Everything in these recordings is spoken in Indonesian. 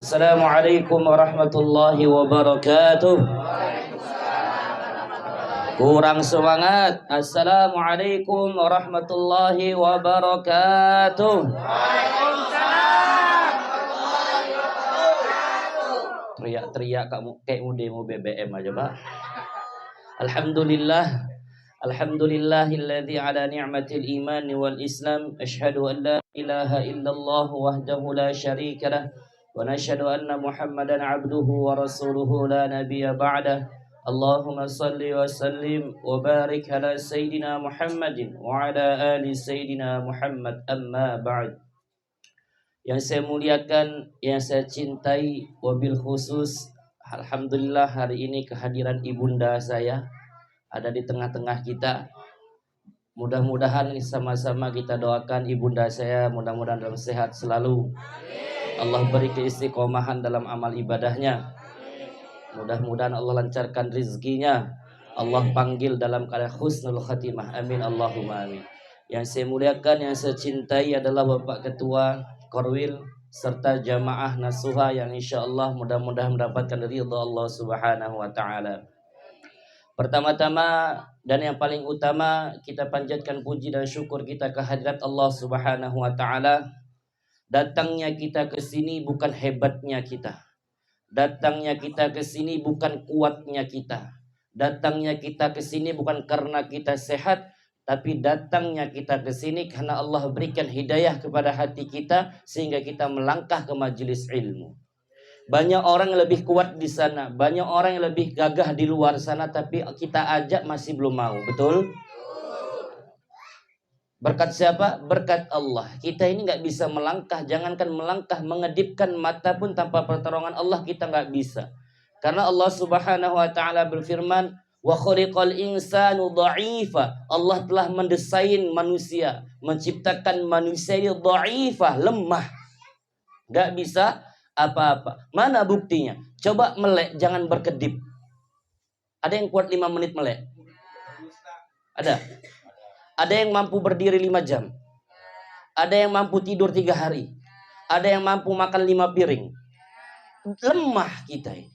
Assalamualaikum warahmatullahi wabarakatuh. Kurang semangat. Assalamualaikum warahmatullahi wabarakatuh. Teriak-teriak kayak demo BBM aja, Pak. Alhamdulillah. Alhamdulillahilladzi ala ni'matil iman wal islam. Asyhadu an la ilaha illallah wahdahu la syarika lah. Wa nashhadu anna Muhammadan abduhu wa rasuluhu la nabiyya ba'dah. Allahumma salli wa sallim wa barik ala sayyidina Muhammadin wa ala ali sayyidina Muhammad, amma ba'd. Yang saya muliakan, yang saya cintai, wabil khusus alhamdulillah hari ini kehadiran ibunda saya ada di tengah-tengah kita. Mudah-mudahan sama-sama kita doakan ibunda saya mudah-mudahan dalam sehat selalu. Allah beri keistiqomahan dalam amal ibadahnya. Mudah-mudahan Allah lancarkan rizkinya. Allah panggil dalam keadaan husnul khatimah. Amin Allahumma amin. Yang saya muliakan, yang saya cintai adalah Bapak Ketua Korwil serta jamaah Nasuha yang insyaallah mudah-mudahan mendapatkan ridha Allah Subhanahu wa taala. Pertama-tama dan yang paling utama, kita panjatkan puji dan syukur kita kehadirat Allah Subhanahu wa taala. Datangnya kita ke sini bukan hebatnya kita. Datangnya kita ke sini bukan kuatnya kita. Datangnya kita ke sini bukan karena kita sehat, tapi datangnya kita ke sini karena Allah berikan hidayah kepada hati kita sehingga kita melangkah ke majelis ilmu. Banyak orang yang lebih kuat di sana, banyak orang yang lebih gagah di luar sana, tapi kita ajak masih belum mau. Betul? Berkat siapa? Berkat Allah. Kita ini nggak bisa melangkah, jangankan melangkah, mengedipkan mata pun tanpa pertolongan Allah kita nggak bisa. Karena Allah Subhanahu wa taala berfirman, wa khuliqal insanu dha'ifa. Allah telah mendesain manusia, menciptakan manusia ini dha'ifa, lemah. Nggak bisa apa-apa. Mana buktinya? Coba melek, jangan berkedip. Ada yang kuat 5 menit melek? Ada? Ada yang mampu berdiri 5 jam. Ada yang mampu tidur 3 hari. Ada yang mampu makan 5 piring. Lemah kita ini.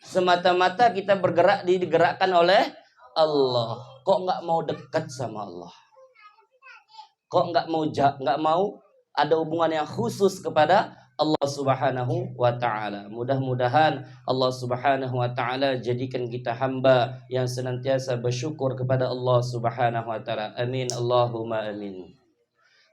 Semata-mata kita bergerak digerakkan oleh Allah. Kok nggak mau dekat sama Allah? Kok nggak mau ada hubungan yang khusus kepada Allah Subhanahu wa ta'ala. Mudah-mudahan Allah Subhanahu wa ta'ala jadikan kita hamba yang senantiasa bersyukur kepada Allah Subhanahu wa ta'ala. Amin Allahumma amin.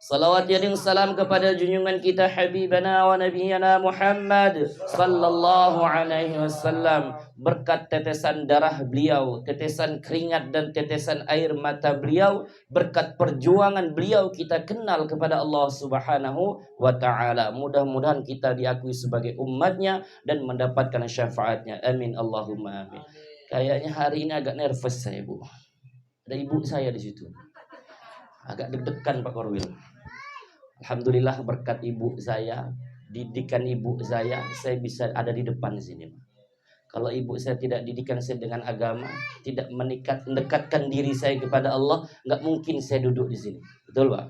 Salawat dan salam kepada junjungan kita Habibana wa Nabiyana Muhammad sallallahu alaihi wasallam. Berkat tetesan darah beliau, tetesan keringat dan tetesan air mata beliau, berkat perjuangan beliau kita kenal kepada Allah Subhanahu wa ta'ala. Mudah-mudahan kita diakui sebagai umatnya dan mendapatkan syafaatnya. Amin Allahumma amin. Kayaknya hari ini agak nervous saya, Bu. Ada ibu saya di situ. Agak deg-degan Pak Korwil. Alhamdulillah berkat ibu saya, didikan ibu saya bisa ada di depan sini. Kalau ibu saya tidak didikan saya dengan agama, tidak mendekatkan diri saya kepada Allah, nggak mungkin saya duduk di sini. Betul, Pak?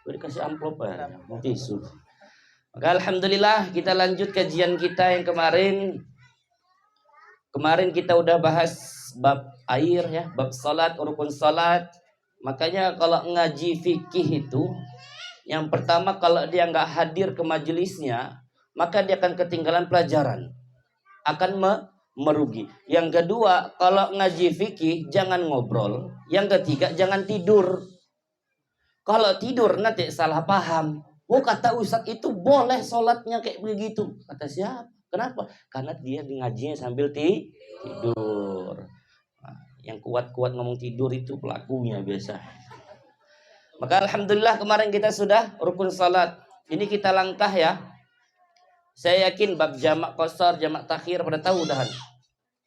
Dikasih amplop ya, tisu. Maka alhamdulillah kita lanjut kajian kita yang kemarin. Kemarin kita udah bahas bab air ya, bab salat, rukun salat. Makanya kalau ngaji fikih itu, yang pertama kalau dia nggak hadir ke majelisnya, maka dia akan ketinggalan pelajaran, akan merugi. Yang kedua, kalau ngaji fikih jangan ngobrol. Yang ketiga, jangan tidur. Kalau tidur nanti salah paham. Oh, kata Ustadz itu boleh sholatnya kayak begitu. Kata siapa? Kenapa? Karena dia ngajinya sambil tidur. Yang kuat-kuat ngomong tidur itu pelakunya biasa. Maka alhamdulillah kemarin kita sudah rukun salat. Ini kita langkah ya. Saya yakin bab jamak qasar, jamak takhir pada tahu udahan.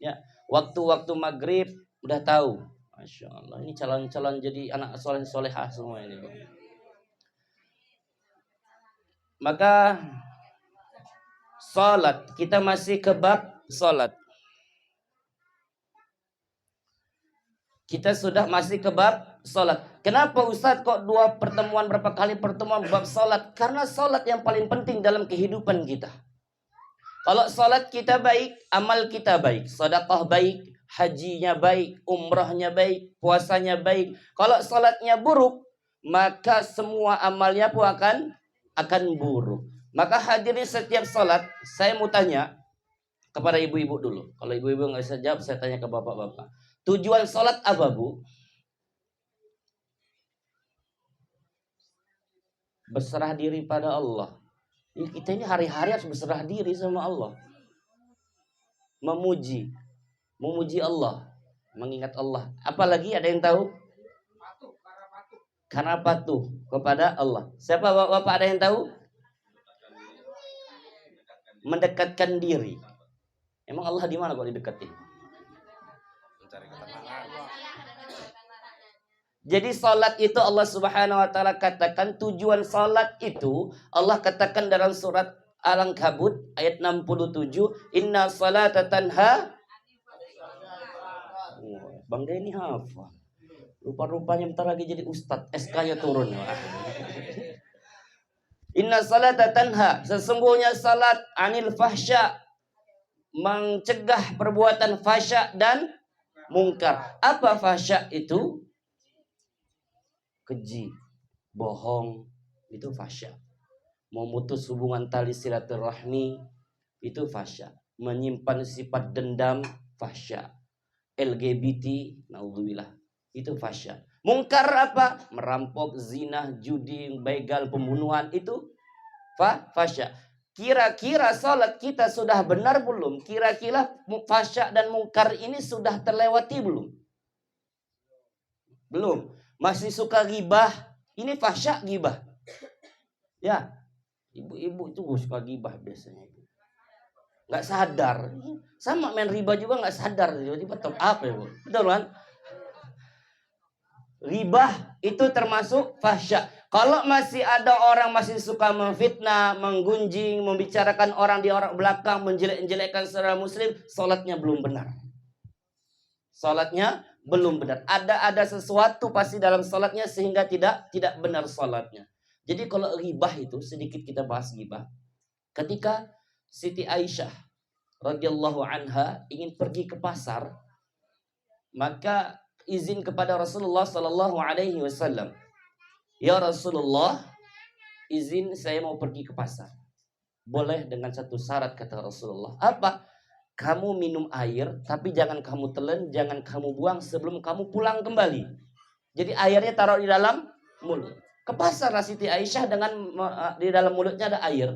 Ya, waktu-waktu maghrib udah tahu. Masya Allah, ini calon-calon jadi anak soleh-solehah semua ini. Maka salat, kita masih ke bab salat. Kita sudah masih ke bab Salat. Kenapa Ustadz kok dua pertemuan, berapa kali pertemuan bab salat? Karena salat yang paling penting dalam kehidupan kita. Kalau salat kita baik, amal kita baik, sedekah baik, hajinya baik, umrahnya baik, puasanya baik. Kalau salatnya buruk, maka semua amalnya pun akan buruk. Maka hadirin setiap salat, saya mau tanya kepada ibu-ibu dulu. Kalau ibu-ibu nggak bisa jawab, saya tanya ke bapak-bapak. Tujuan salat apa, Bu? Berserah diri pada Allah. Kita ini hari-hari harus berserah diri sama Allah. Memuji Allah, mengingat Allah. Apalagi ada yang tahu? Karena patuh kepada Allah. Siapa bapak ada yang tahu? Mendekatkan diri. Emang Allah di mana kok didekati? Mencari ketenangan. Jadi salat itu Allah Subhanahu wa taala katakan, tujuan salat itu Allah katakan dalam surat Al-Ankabut ayat 67, inna salata tanha. Bang Denny hafal. Rupa-rupanya bentar lagi jadi ustadz, SK-nya turun. Inna salata tanha, sesungguhnya salat anil fahsya, mencegah perbuatan fahsya dan mungkar. Apa fahsya itu? Keji, bohong, itu fahsya. Memutus hubungan tali silaturahmi, itu fahsya. Menyimpan sifat dendam, fahsya. LGBT, naudzubillah, itu fahsya. Mungkar apa? Merampok, zina, judi, begal, pembunuhan, itu fahsya. Kira-kira salat kita sudah benar belum? Kira-kira fahsya dan mungkar ini sudah terlewati belum? Belum. Masih suka gibah. Ini fahsya gibah. Ya. Ibu-ibu itu suka gibah biasanya. Nggak sadar. Sama main riba juga nggak sadar. Tiba-tiba top up ya, Bu. Betul kan? Ribah itu termasuk fahsya. Kalau masih ada orang masih suka memfitnah, menggunjing, membicarakan orang di orang belakang, menjelek-jelekkan saudara muslim, salatnya belum benar. Salatnya belum benar. Ada sesuatu pasti dalam salatnya sehingga tidak benar salatnya. Jadi kalau ribah itu, sedikit kita bahas ribah. Ketika Siti Aisyah radhiyallahu anha ingin pergi ke pasar, maka izin kepada Rasulullah sallallahu alaihi wasallam. Ya Rasulullah, izin saya mau pergi ke pasar. Boleh dengan satu syarat, kata Rasulullah. Apa? Kamu minum air, tapi jangan kamu telan, jangan kamu buang sebelum kamu pulang kembali. Jadi airnya taruh di dalam mulut. Ke pasar Siti Aisyah dengan di dalam mulutnya ada air.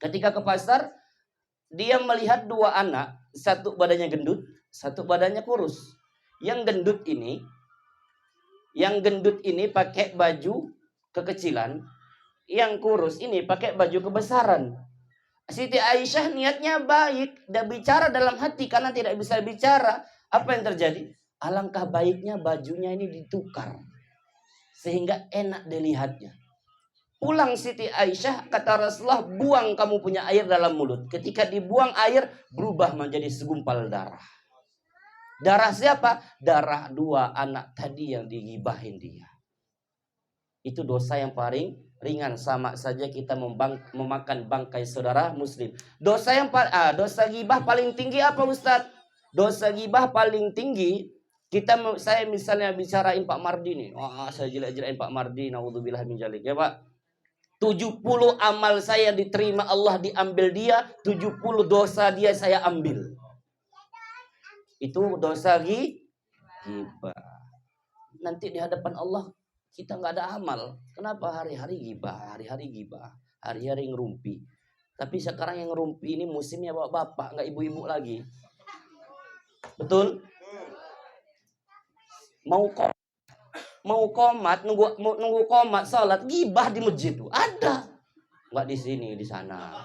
Ketika ke pasar, dia melihat dua anak, satu badannya gendut, satu badannya kurus. Yang gendut ini pakai baju kekecilan, yang kurus ini pakai baju kebesaran. Siti Aisyah niatnya baik, dan bicara dalam hati karena tidak bisa bicara. Apa yang terjadi? Alangkah baiknya bajunya ini ditukar sehingga enak dilihatnya. Pulang Siti Aisyah, kata Rasulullah, buang kamu punya air dalam mulut. Ketika dibuang air, berubah menjadi segumpal darah. Darah siapa? Darah dua anak tadi yang digibahin dia. Itu dosa yang paling ringan, sama saja kita memakan bangkai saudara muslim. Dosa gibah paling tinggi apa, Ustaz? Dosa gibah paling tinggi, saya misalnya bicarain Pak Mardi nih. Saya jelek-jelekin Pak Mardi, naudzubillah min dzalik. Ya, Pak. 70 amal saya diterima Allah, diambil dia, 70 dosa dia saya ambil. Itu dosa gibah. Nanti di hadapan Allah kita nggak ada amal. Kenapa? Hari-hari gibah, hari-hari ngerumpi. Tapi sekarang yang ngerumpi ini musimnya bapak, nggak ibu-ibu lagi. Betul? Mau komat, nunggu komat salat, gibah di masjid tuh. Ada. Nggak di sini, di sana.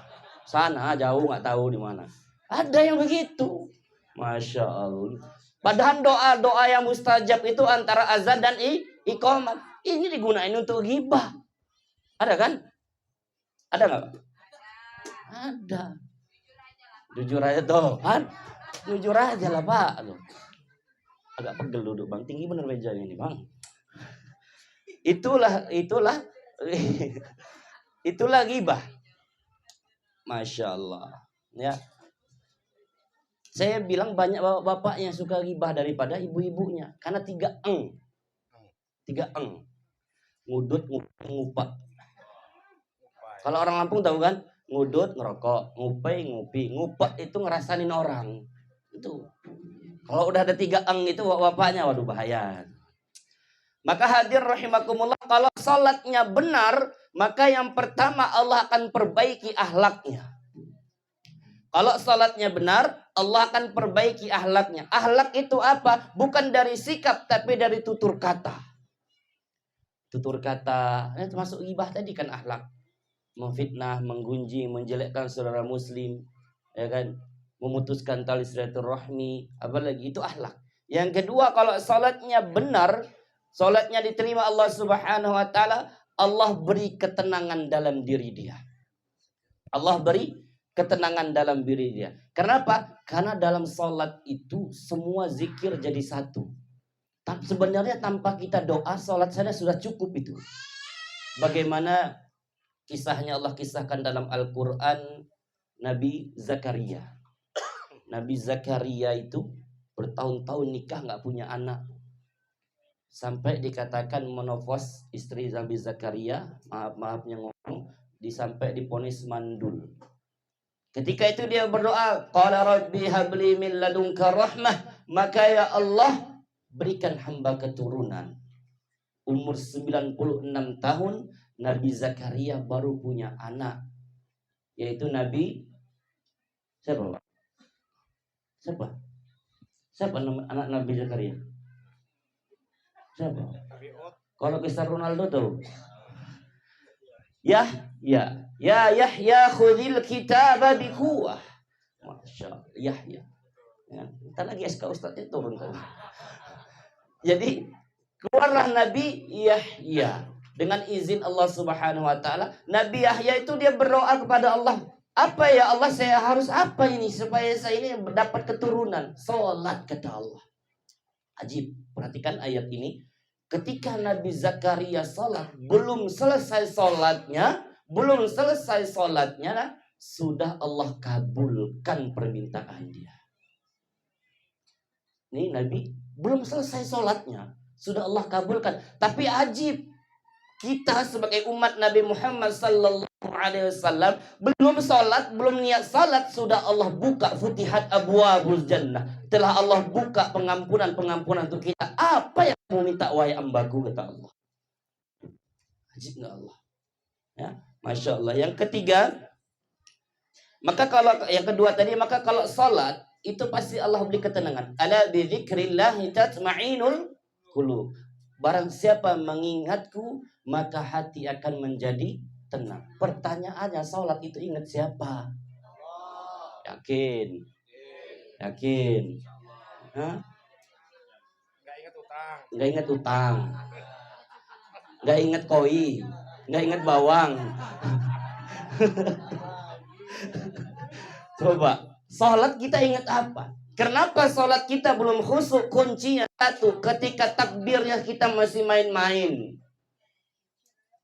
Sana jauh, nggak tahu di mana. Ada yang begitu. Masya Allah. Padahal doa-doa yang mustajab itu antara azan dan iqamat. Ini digunain untuk ghibah. Ada kan? Ada nggak? Ada. Jujur aja toh kan? Jujur aja lah Pak. Agak pegel duduk Bang. Tinggi bener mejanya ini Bang. Itulah itulah ghibah. Masya Allah. Ya, saya bilang banyak bapak-bapak yang suka ghibah daripada ibu-ibunya karena 3 eng, ngudut, ngupak. Kalau orang Lampung tahu kan, ngudut ngerokok, ngupai ngupi, ngupak itu ngerasain orang. Itu kalau udah ada 3 eng itu bapaknya, waduh bahaya. Maka hadir rahimakumullah, kalau salatnya benar, maka yang pertama Allah akan perbaiki akhlaknya. Kalau salatnya benar, Allah akan perbaiki akhlaknya. Akhlak itu apa? Bukan dari sikap, tapi dari tutur kata. Tutur kata, termasuk ghibah tadi kan akhlak. Memfitnah, menggunjing, menjelekkan saudara muslim, ya kan? Memutuskan tali silaturahmi, apalagi itu akhlak. Yang kedua, kalau salatnya benar, salatnya diterima Allah Subhanahu wa taala, Allah beri ketenangan dalam diri dia. Allah beri ketenangan dalam diri dia. Kenapa? Karena dalam salat itu semua zikir jadi satu. Tapi sebenarnya tanpa kita doa, salat saja sudah cukup itu. Bagaimana kisahnya Allah kisahkan dalam Al-Quran Nabi Zakaria. Nabi Zakaria itu bertahun-tahun nikah nggak punya anak. Sampai dikatakan menofos istri Nabi Zakaria, maafnya ngomong, sampai diponis mandul. Ketika itu dia berdoa, qala rabbi habli min ladunka rahmah, maka ya Allah berikan hamba keturunan. Umur 96 tahun Nabi Zakaria baru punya anak, yaitu Nabi siapa? Siapa nama anak Nabi Zakaria? Siapa? Kalau kisah Ronaldo tuh. Ya khudil kitaba biquwah. Masya Allah, Yahya. Ya, entar lagi SK Ustadznya turun tadi. Jadi keluarlah Nabi Yahya dengan izin Allah Subhanahu wa taala. Nabi Yahya itu dia berdoa kepada Allah. Apa ya Allah, saya harus apa ini supaya saya ini mendapat keturunan? Salat, kata Allah. Ajib, perhatikan ayat ini. Ketika Nabi Zakaria salat, belum selesai salatnya, sudah Allah kabulkan permintaan dia. Ini Nabi belum selesai salatnya, sudah Allah kabulkan. Tapi ajib, kita sebagai umat Nabi Muhammad sallallahu alaihi wasallam belum salat, belum niat salat, sudah Allah buka futihat abwabul jannah. Telah Allah buka pengampunan untuk kita. Apa yang mau minta wahai ambaku, kata Allah. Ajib enggak Allah? Ya, Masya Allah. Yang ketiga, maka kalau salat itu pasti Allah beri ketenangan. Ala bi dzikrillahi tatma'innul qulub. Barang siapa mengingatku, maka hati akan menjadi tenang. Pertanyaannya, salat itu ingat siapa? Yakin? Hah? Nggak ingat utang. Nggak ingat koi. Nggak ingat bawang. Coba, salat kita ingat apa? Kenapa salat kita belum khusyuk? Kuncinya satu, ketika takbirnya kita masih main-main.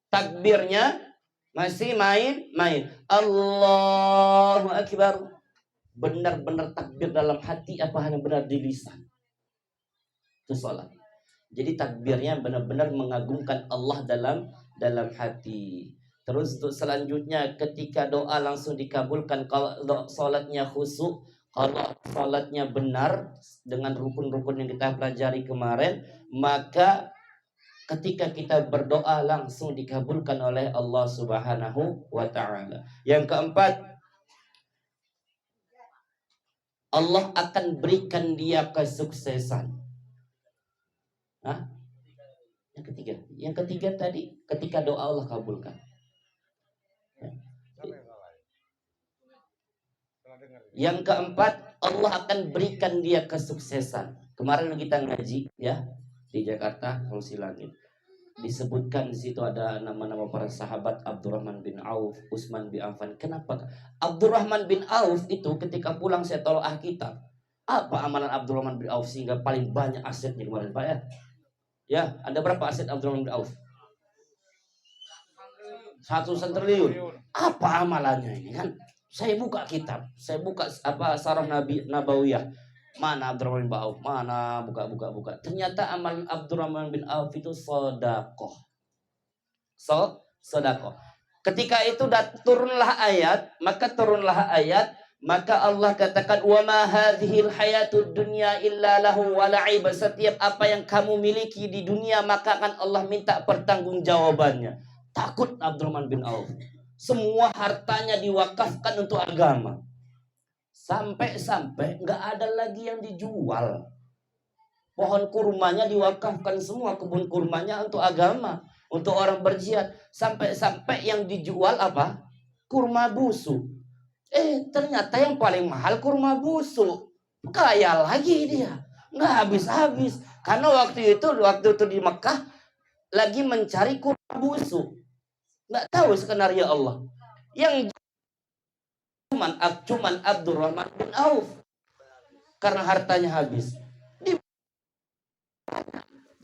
Takbirnya masih main-main. Allahu Akbar. Benar-benar takbir dalam hati apa hanya benar di lisan? Itu salat. Jadi takbirnya benar-benar mengagungkan Allah dalam hati. Terus untuk selanjutnya, ketika doa langsung dikabulkan. Kalau salatnya khusyuk, kalau salatnya benar dengan rukun-rukun yang kita pelajari kemarin, maka ketika kita berdoa langsung dikabulkan oleh Allah Subhanahu wa taala. Yang keempat, Allah akan berikan dia kesuksesan. Yang ketiga tadi, ketika doa Allah kabulkan. Yang keempat, Allah akan berikan dia kesuksesan. Kemarin kita ngaji ya di Jakarta, Solusi Langit. Disebutkan di situ ada nama-nama para sahabat, Abdurrahman bin Auf, Utsman bin Affan. Kenapa? Abdurrahman bin Auf itu ketika pulang saya tolak kitab. Apa amalan Abdurrahman bin Auf sehingga paling banyak asetnya kemarin, Pak ya? Ya, ada berapa aset Abdurrahman bin Auf? 100 triliun. Apa amalannya ini kan? Saya buka kitab, saya buka Sarah Nabawiyah. Mana Abdurrahman bin Auf? Mana buka. Ternyata amalan Abdurrahman bin Auf itu sedekah. Sedekah. Ketika itu turunlah ayat, maka Allah katakan wa ma hadhil hayatud dunya illa lahu wa la'ib. Setiap apa yang kamu miliki di dunia maka akan Allah minta pertanggungjawabannya. Takut Abdurrahman bin Auf. Semua hartanya diwakafkan untuk agama. Sampai nggak ada lagi yang dijual. Pohon kurmanya diwakafkan semua, kebun kurmanya untuk agama, untuk orang berjihad. Sampai yang dijual apa? Kurma busuk. Ternyata yang paling mahal kurma busuk. Kaya lagi dia. Nggak habis-habis. Karena waktu itu di Mekah lagi mencari kurma busuk. Nggak tahu skenario Allah. Yang cuman Abdurrahman bin Auf. Karena hartanya habis.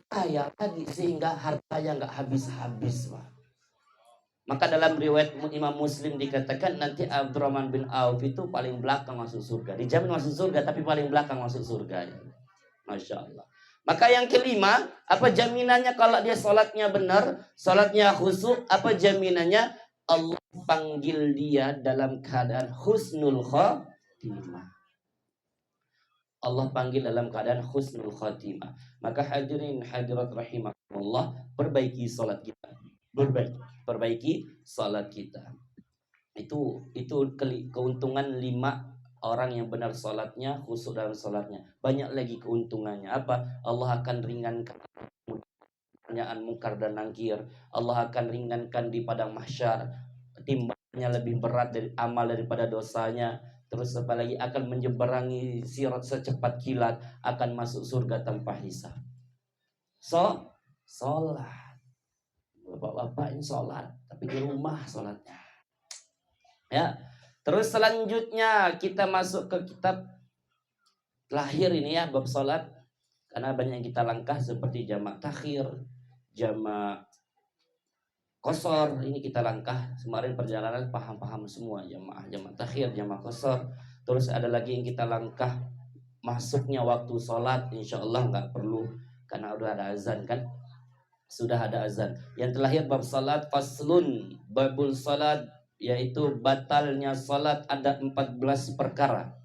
Kaya lagi sehingga hartanya nggak habis-habis. Maka dalam riwayat Imam Muslim dikatakan nanti Abdurrahman bin Auf itu paling belakang masuk surga. Dijamin masuk surga tapi paling belakang masuk surga. Masya Allah. Maka yang kelima, apa jaminannya kalau dia sholatnya benar, sholatnya khusyuk, apa jaminannya? Allah panggil dia dalam keadaan husnul khotimah. Allah panggil dalam keadaan husnul khotimah. Maka hadirin hadirat rahimahullah, perbaiki sholat kita. Perbaiki sholat kita. Itu keuntungan 5 orang yang benar sholatnya, khusyuk dalam sholatnya. Banyak lagi keuntungannya. Apa? Allah akan ringankan pertanyaan mungkar dan nangkir. Allah akan ringankan di padang mahsyar. Timbangannya lebih berat dari amal daripada dosanya. Terus apalagi akan menyeberangi sirat secepat kilat, akan masuk surga tanpa hisab. Sholat. Bapak-bapak ini sholat, tapi di rumah sholatnya. Ya. Terus selanjutnya kita masuk ke kitab lahir ini ya, bab sholat. Karena banyak yang kita langkah seperti jamak takhir, jamak qasar, ini kita langkah. Kemarin perjalanan paham semua, jamak takhir, jamak qasar. Terus ada lagi yang kita langkah masuknya waktu sholat, insya Allah nggak perlu karena udah ada azan kan. Sudah ada azan. Yang terakhir bab salat faslun, babul salat, yaitu batalnya salat ada 14 perkara.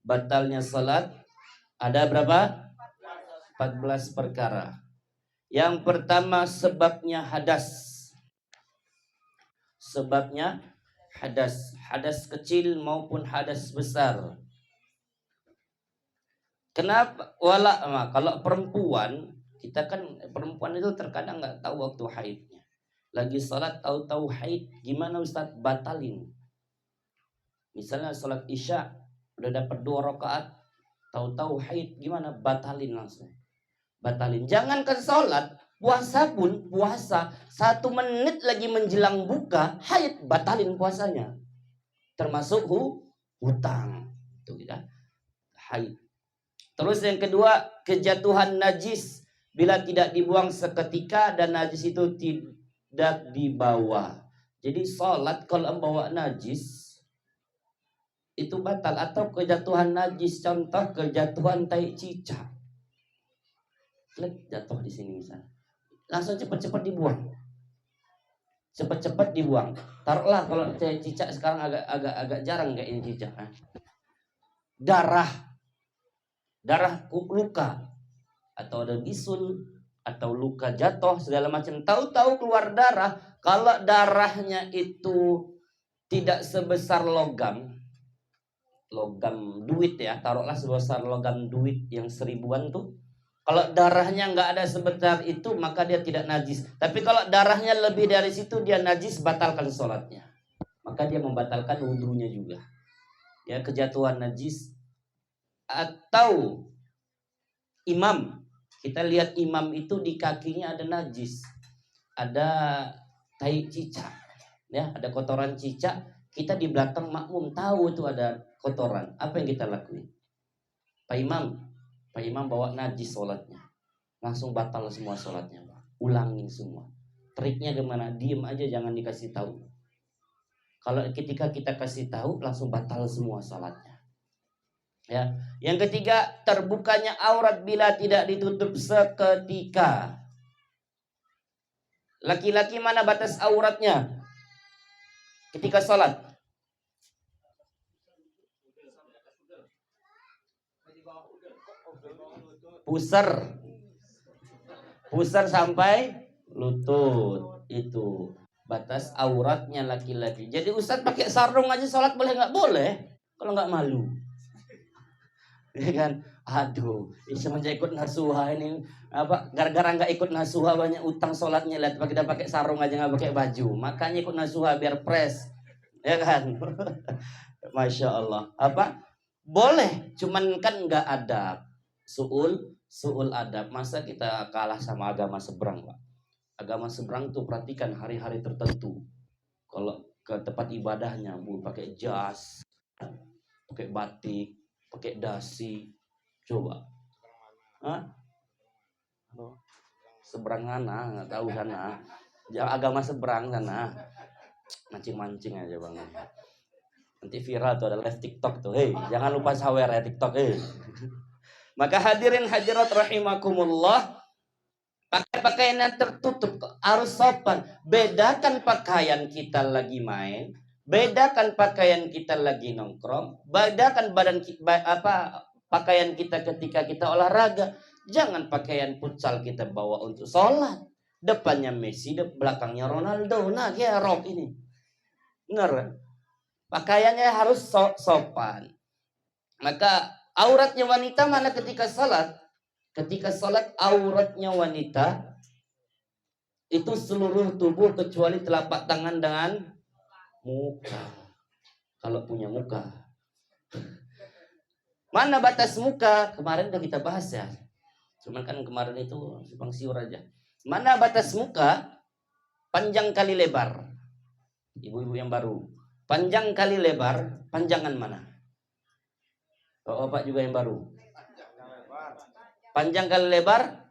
Batalnya salat ada berapa? 14 perkara. Yang pertama sebabnya hadas. Sebabnya hadas. Hadas kecil maupun hadas besar. Kenapa? Kalau perempuan, kita kan perempuan itu terkadang nggak tahu waktu haidnya. Lagi salat tahu-tahu haid, gimana Ustaz? Batalin. Misalnya salat isya udah dapat 2 rakaat, tahu-tahu haid, gimana? Batalin langsung. Batalin. Jangankan salat, puasa pun, puasa 1 menit lagi menjelang buka, haid, batalin puasanya. Termasuk hutang. Itu ya. Haid. Terus yang kedua, kejatuhan najis. Bila tidak dibuang seketika dan najis itu tidak dibawa. Jadi sholat kalau membawa najis itu batal. Atau kejatuhan najis, contoh kejatuhan tai cicak. Jatuh di sini misalnya. Langsung cepat-cepat dibuang. Cepat-cepat dibuang. Taruhlah kalau tai cicak sekarang agak jarang kayak ini cicak. Darah luka. Atau ada bisul, atau luka jatuh, segala macam. Tahu-tahu keluar darah. Kalau darahnya itu tidak sebesar logam duit ya, taruhlah sebesar logam duit yang 1000-an tuh. Kalau darahnya nggak ada sebesar itu, maka dia tidak najis. Tapi kalau darahnya lebih dari situ, dia najis, batalkan sholatnya. Maka dia membatalkan wudhunya juga. Ya, kejatuhan najis. Atau imam. Kita lihat imam itu di kakinya ada najis. Ada tai cicak. Ya, ada kotoran cicak. Kita di belakang makmum tahu itu ada kotoran. Apa yang kita lakuin? Pak Imam bawa najis sholatnya. Langsung batal semua sholatnya. Ulangin semua. Triknya gimana? Diem aja, jangan dikasih tahu. Kalau ketika kita kasih tahu, langsung batal semua salatnya. Ya. Yang ketiga, terbukanya aurat bila tidak ditutup seketika. Laki-laki mana batas auratnya ketika salat? Pusar sampai lutut, itu batas auratnya laki-laki. Jadi Ustadz pakai sarung aja sholat boleh nggak? Boleh, kalau nggak malu. Ya kan? Aduh, semenjak ikut nasuha ini apa? Gara-gara nggak ikut nasuha banyak utang sholatnya. Lihat, kita pakai sarung aja nggak pakai baju. Makanya ikut nasuha biar fresh, ya kan? Masya Allah. Apa? Boleh, cuman kan nggak ada suul adab. Masa kita kalah sama agama seberang, Pak? Agama seberang tuh perhatikan hari-hari tertentu. Kalau ke tempat ibadahnya, pakai jas, pakai batik, pakai dasi. Coba. Hah? Seberang mana? Nggak tahu sana. Jangan agama seberang sana. Mancing-mancing aja bang. Nanti viral tuh, ada live TikTok tuh. Hei, jangan lupa sawer ya TikTok. Maka hadirin hadirat rahimakumullah, pakai pakaian yang tertutup harus sopan. Bedakan pakaian kita lagi main, bedakan pakaian kita lagi nongkrong, bedakan pakaian kita ketika kita olahraga. Jangan pakaian futsal kita bawa untuk sholat. Depannya Messi, belakangnya Ronaldo. Nah, kayak rok ini. Benar. Pakaiannya harus sopan. Maka auratnya wanita mana ketika salat? Ketika salat auratnya wanita itu seluruh tubuh kecuali telapak tangan dengan muka. Kalau punya muka. Mana batas muka? Kemarin udah kita bahas ya. Cuman kan kemarin itu simpang siur aja. Mana batas muka? Panjang kali lebar. Ibu-ibu yang baru. Panjang kali lebar, panjangan mana? Bapak juga yang baru. Panjang kali lebar,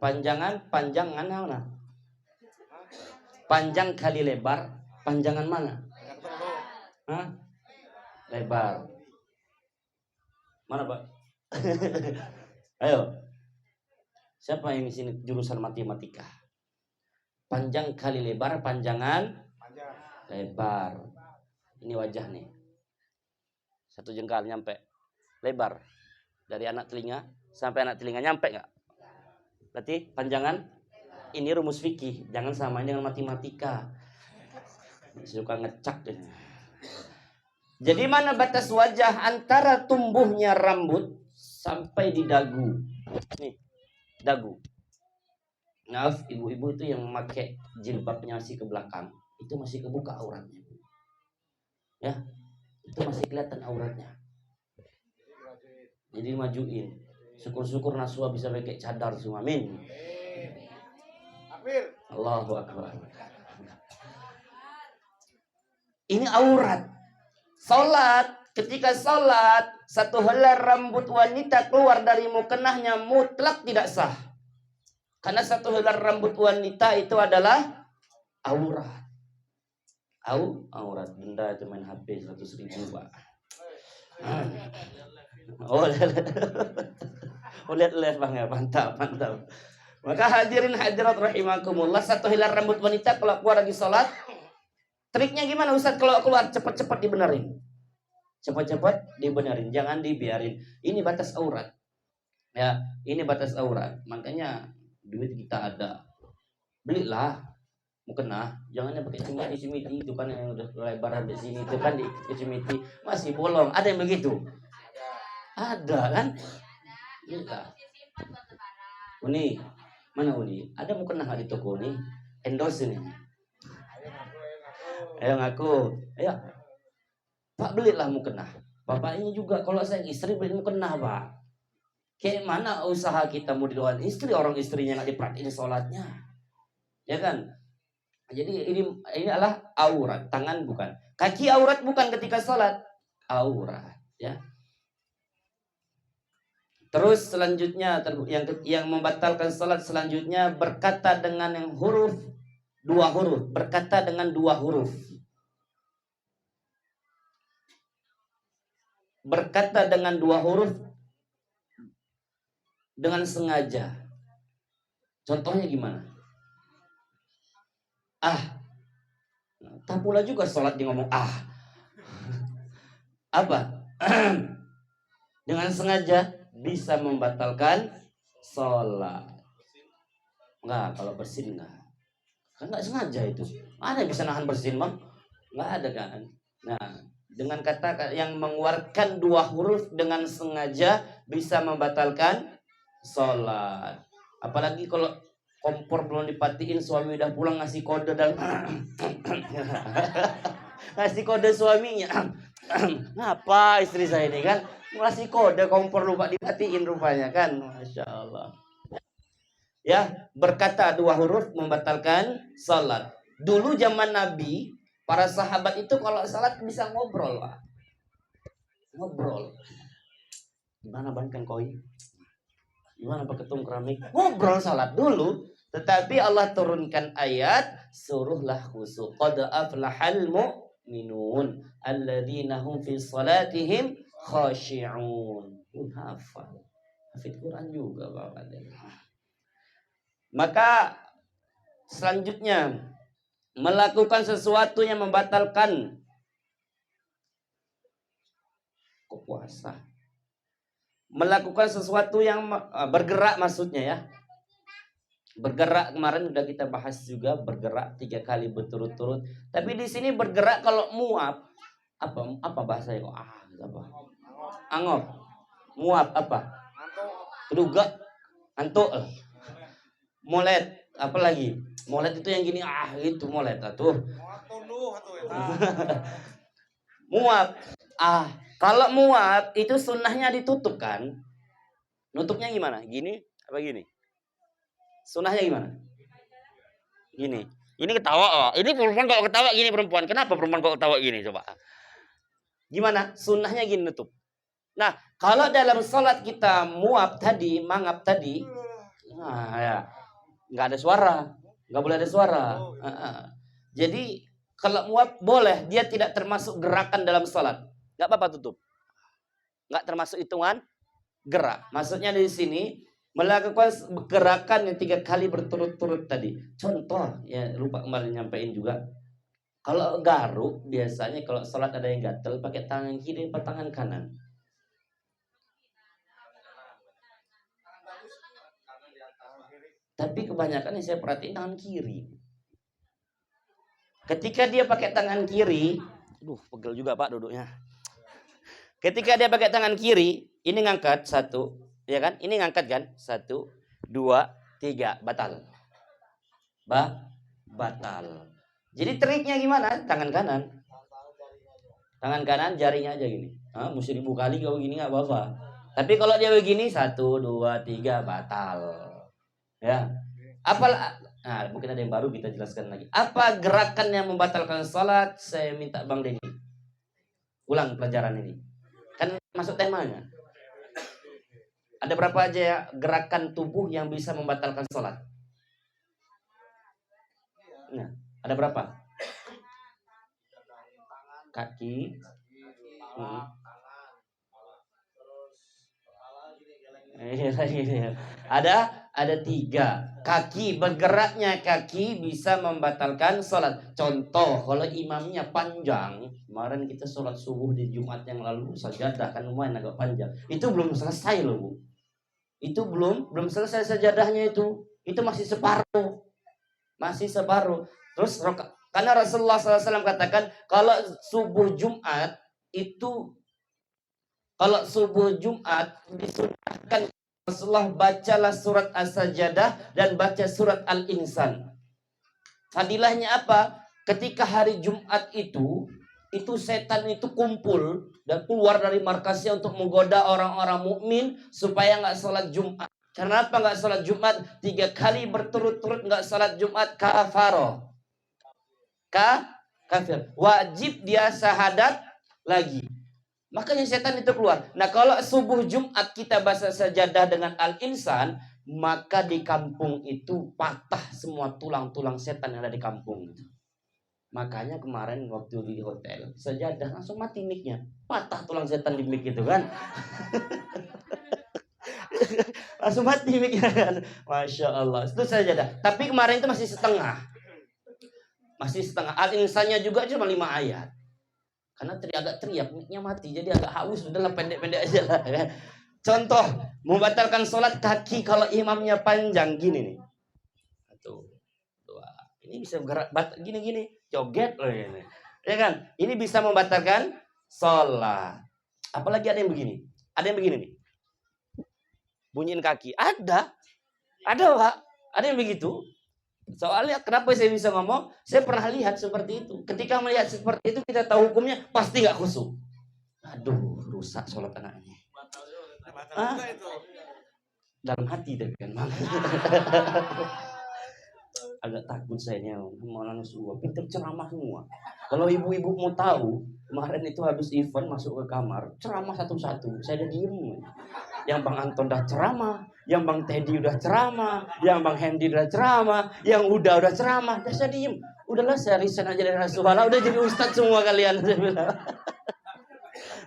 panjangan mana? Panjang kali lebar, panjangan mana? Hah? Lebar. Mana Pak? Ayo. Siapa yang di sini jurusan matematika? Panjang kali lebar, panjangan lebar. Ini wajah nih. 1 jengkal nyampe. Lebar. Dari anak telinga sampai anak telinga nyampe nggak? Berarti panjangan. Ini rumus fikih. Jangan samain dengan matematika. Suka ngecak. Jadi mana batas wajah antara tumbuhnya rambut sampai di dagu? Nih, dagu. Maaf, ibu-ibu itu yang pakai jilbabnya masih ke belakang. Itu masih kebuka auratnya. Ya, itu masih kelihatan auratnya. Jadi majuin. Syukur-syukur Nasuha bisa pakai cadar semua. Amin. Allahu Akbar. Ini aurat. Salat, ketika salat, satu helai rambut wanita keluar dari mukenahnya mutlak tidak sah. Karena satu helai rambut wanita itu adalah aurat. Aurat. Benda itu main HP 100.000 Pak. Lihat bang ya, mantap. Maka hadirin hadirat rahimakumullah, satu helai rambut wanita kalau keluar lagi sholat, triknya gimana Ustaz? Kalau keluar cepat-cepat dibenerin. Jangan dibiarin. Ini batas aurat. Ya, ini batas aurat. Makanya duit kita ada, belilah mukena. Jangan pakai cimiti itu kan yang udah lebar di sini itu kan di cimiti masih bolong. Ada yang begitu? Ada kan? Iya. Uni, mana Uni? Ada mukena nggak di toko nih? Endorse ini. Ayo ngaku. Ayo. Pak belilah mukena. Bapaknya juga kalau saya istri beli mukena Pak. Kayak mana usaha kita mau didoain istri, orang istrinya nggak diperhatiin sholatnya, ya kan? Jadi ini adalah aurat, tangan bukan, kaki aurat bukan ketika sholat, aurat, ya. Terus selanjutnya yang membatalkan salat selanjutnya berkata dengan yang huruf dua huruf, berkata dengan dua huruf. Berkata dengan dua huruf dengan sengaja. Contohnya gimana? Tak pula juga salat dia ngomong Apa? Dengan sengaja bisa membatalkan sholat. Enggak, kalau bersin enggak. Kan enggak sengaja itu. Ada yang bisa nahan bersin, Bang? Enggak ada kan? Nah, dengan kata yang mengeluarkan dua huruf dengan sengaja bisa membatalkan sholat. Apalagi kalau kompor belum dipatiin, suami udah pulang ngasih kode dan ngasih kode suaminya. Ngapa istri saya ini kan ngasih kode kompor lupa dimatiin rupanya kan. Masya Allah. Ya, berkata dua huruf membatalkan salat. Dulu zaman Nabi, para sahabat itu kalau salat bisa ngobrol, Pak. Ngobrol. Gimana bankan koi? Gimana Pak Ketum keramik? Ngobrol salat dulu. Tetapi Allah turunkan ayat, suruhlah khusyuk. Qad aflahal mu'minun alladzina hum fi salatihim khashi'un. Hafal. Hafid Quran juga Bapak. Maka selanjutnya melakukan sesuatu yang membatalkan puasa. Melakukan sesuatu yang bergerak maksudnya ya. Bergerak kemarin udah kita bahas juga, bergerak 3 kali berturut-turut. Tapi di sini bergerak kalau muap apa bahasanya kok apa? Angop. Muap apa? Keduga. Antuk. Molet, apa lagi? Molet itu yang gini itu molet atuh. Muap. Kalau muap itu sunnahnya ditutup kan? Nutupnya gimana? Gini apa gini? Sunnahnya gimana? Gini. Ini ketawa. Ini perempuan kalau ketawa gini perempuan. Kenapa perempuan kalau ketawa gini coba? Gimana? Sunnahnya gini nutup. Nah, kalau dalam sholat kita muap tadi, mangap tadi, ya nggak ada suara, nggak boleh ada suara. Jadi kalau muap boleh, dia tidak termasuk gerakan dalam sholat. Nggak apa-apa tutup. Nggak termasuk hitungan gerak. Maksudnya di sini melakukan gerakan yang 3 kali berturut-turut tadi. Contoh, ya lupa kemarin nyampein juga. Kalau garuk, biasanya kalau sholat ada yang gatel, pakai tangan kiri atau tangan kanan? Tapi kebanyakan yang saya perhatiin tangan kiri. Ketika dia pakai tangan kiri, pegel juga Pak duduknya. Ketika dia pakai tangan kiri, ini ngangkat 1, ya kan? Ini ngangkat kan? 1, 2, 3, batal. Batal. Jadi triknya gimana? Tangan kanan. Tangan kanan jarinya aja gini. Mesti 1000 kali kalau gini nggak apa-apa. Tapi kalau dia begini 1, 2, 3 batal. Ya. Mungkin ada yang baru kita jelaskan lagi. Apa gerakan yang membatalkan salat? Saya minta Bang Denny ulang pelajaran ini. Kan masuk temanya. Ada berapa aja ya gerakan tubuh yang bisa membatalkan salat? Nah, ada berapa? Kaki, ada 3. Kaki, bergeraknya kaki bisa membatalkan sholat. Contoh, kalau imamnya panjang, kemarin kita sholat subuh di Jumat yang lalu, sajadah kan lumayan agak panjang. Itu belum selesai loh Bu. Itu belum selesai sajadahnya itu masih separuh. Terus karena Rasulullah SAW katakan kalau subuh Jumat disunahkan Rasulullah bacalah surat As-Sajdah dan baca surat Al-Insan. Fadilahnya apa? Ketika hari Jumat itu setan itu kumpul dan keluar dari markasnya untuk menggoda orang-orang mukmin supaya nggak sholat Jumat. Kenapa nggak sholat Jumat? 3 kali berturut-turut nggak sholat Jumat, kafaro. Kafir. Wajib dia syahadat lagi. Makanya setan itu keluar. Nah, kalau subuh Jumat kita baca sajadah dengan al-insan, maka di kampung itu patah semua tulang-tulang setan yang ada di kampung itu. Makanya kemarin waktu di hotel, sajadah langsung mati mic-nya. Patah tulang setan di mic itu kan. Langsung mati mic-nya kan. Masya Allah. Itu sajadah. Tapi kemarin itu masih setengah. Masih setengah. Al-insannya juga cuma 5 ayat. Karena agak teriak, mic-nya mati, jadi agak haus, udahlah pendek-pendek aja lah. Ya. Contoh, membatalkan sholat kaki kalau imamnya panjang gini nih. 1, 2, ini bisa bergerak gini-gini, joget loh ini. Ya kan? Ini bisa membatalkan sholat. Apalagi ada yang begini, nih. Bunyiin kaki, ada Pak, ada yang begitu. Soalnya kenapa saya bisa ngomong? Saya pernah lihat seperti itu. Ketika melihat seperti itu kita tahu hukumnya pasti nggak khusyuk. Aduh, rusak sholat anaknya. Dalam hati tapi kan. Agak takut saya nih, malah semua pinter ceramah semua. Kalau ibu-ibu mau tahu, kemarin itu habis event masuk ke kamar, ceramah satu-satu. Saya udah diem. Yang Bang Anton udah ceramah, yang Bang Teddy udah ceramah, yang Bang Hendy udah ceramah, yang udah ceramah. Udah saya diem. Udahlah saya resign aja dari Rasulullah, udah jadi ustadz semua kalian. Saya bilang.